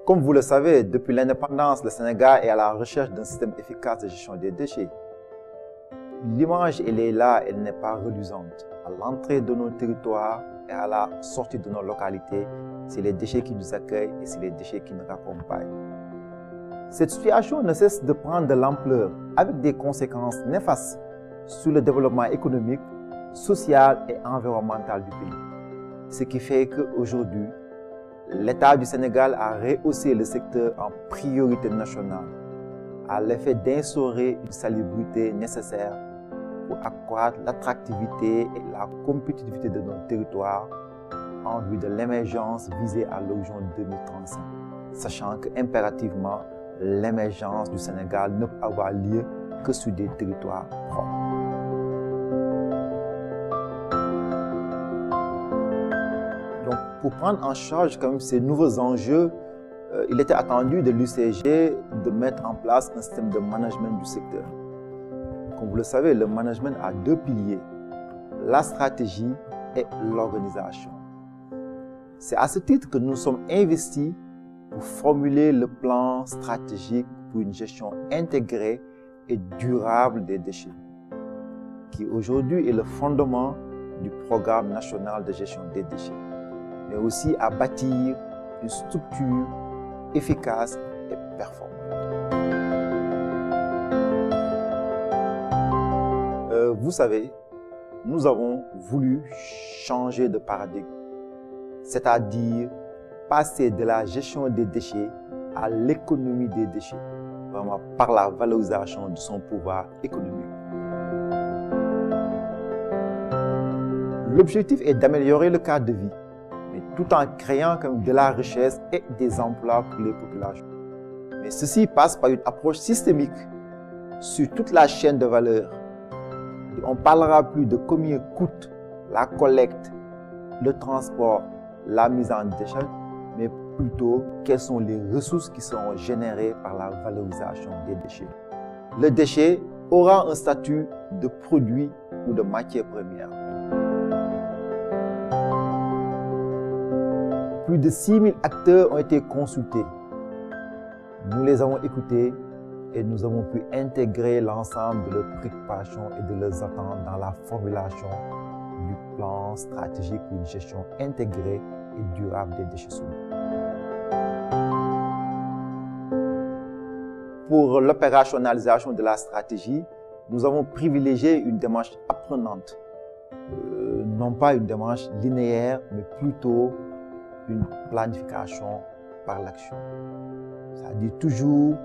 Comme vous le savez, depuis l'indépendance, le Sénégal est à la recherche d'un système efficace de gestion des déchets. L'image, elle est là, elle n'est pas reluisante. À l'entrée de nos territoires et à la sortie de nos localités, c'est les déchets qui nous accueillent et c'est les déchets qui nous raccompagnent. Cette situation ne cesse de prendre de l'ampleur avec des conséquences néfastes sur le développement économique, social et environnemental du pays. Ce qui fait qu'aujourd'hui, l'État du Sénégal a rehaussé le secteur en priorité nationale, à l'effet d'instaurer une salubrité nécessaire pour accroître l'attractivité et la compétitivité de nos territoires en vue de l'émergence visée à l'horizon 2035, sachant qu'impérativement, l'émergence du Sénégal ne peut avoir lieu que sur des territoires propres. Donc, pour prendre en charge quand même ces nouveaux enjeux, il était attendu de l'UCG de mettre en place un système de management du secteur. Comme vous le savez, le management a deux piliers, la stratégie et l'organisation. C'est à ce titre que nous sommes investis pour formuler le plan stratégique pour une gestion intégrée et durable des déchets, qui aujourd'hui est le fondement du programme national de gestion des déchets, mais aussi à bâtir une structure efficace et performante. Vous savez, nous avons voulu changer de paradigme, c'est-à-dire passer de la gestion des déchets à l'économie des déchets, vraiment par la valorisation de son pouvoir économique. L'objectif est d'améliorer le cadre de vie, mais tout en créant de la richesse et des emplois pour les populations. Mais ceci passe par une approche systémique sur toute la chaîne de valeur. On ne parlera plus de combien coûte la collecte, le transport, la mise en déchet, mais plutôt quelles sont les ressources qui seront générées par la valorisation des déchets. Le déchet aura un statut de produit ou de matière première. Plus de 6000 acteurs ont été consultés. Nous les avons écoutés et nous avons pu intégrer l'ensemble de leurs préoccupations et de leurs attentes dans la formulation du plan stratégique pour une gestion intégrée et durable des déchets solides. Pour l'opérationnalisation de la stratégie, nous avons privilégié une démarche apprenante, non pas une démarche linéaire, mais plutôt une planification par l'action. C'est-à-dire toujours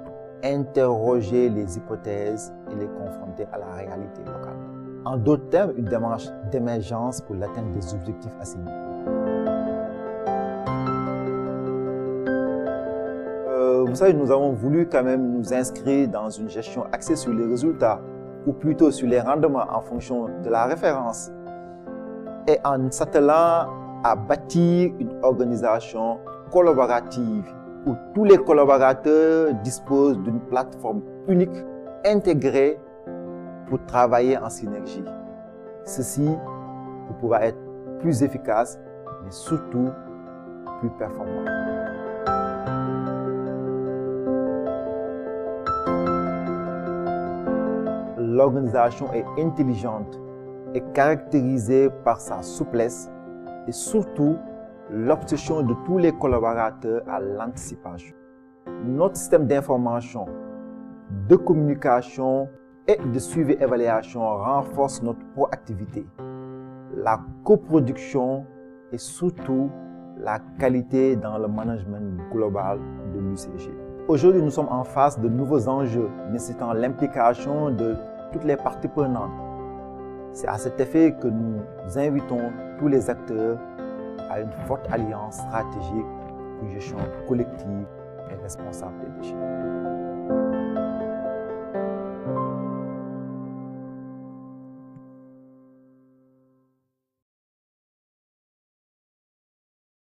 interroger les hypothèses et les confronter à la réalité locale. En d'autres termes, une démarche d'émergence pour l'atteinte des objectifs assignés. Vous savez, nous avons voulu quand même nous inscrire dans une gestion axée sur les résultats, ou plutôt sur les rendements en fonction de la référence, et en s'attelant à bâtir une organisation collaborative où tous les collaborateurs disposent d'une plateforme unique, intégrée pour travailler en synergie. Ceci pour pouvoir être plus efficace, mais surtout plus performant. L'organisation est intelligente et caractérisée par sa souplesse et surtout l'obsession de tous les collaborateurs à l'anticipation. Notre système d'information, de communication et de suivi-évaluation renforce notre proactivité, la coproduction et surtout la qualité dans le management global de l'UCG. Aujourd'hui, nous sommes en face de nouveaux enjeux nécessitant l'implication de toutes les parties prenantes. C'est à cet effet que nous invitons tous les acteurs à une forte alliance stratégique pour une gestion collective et responsable des déchets.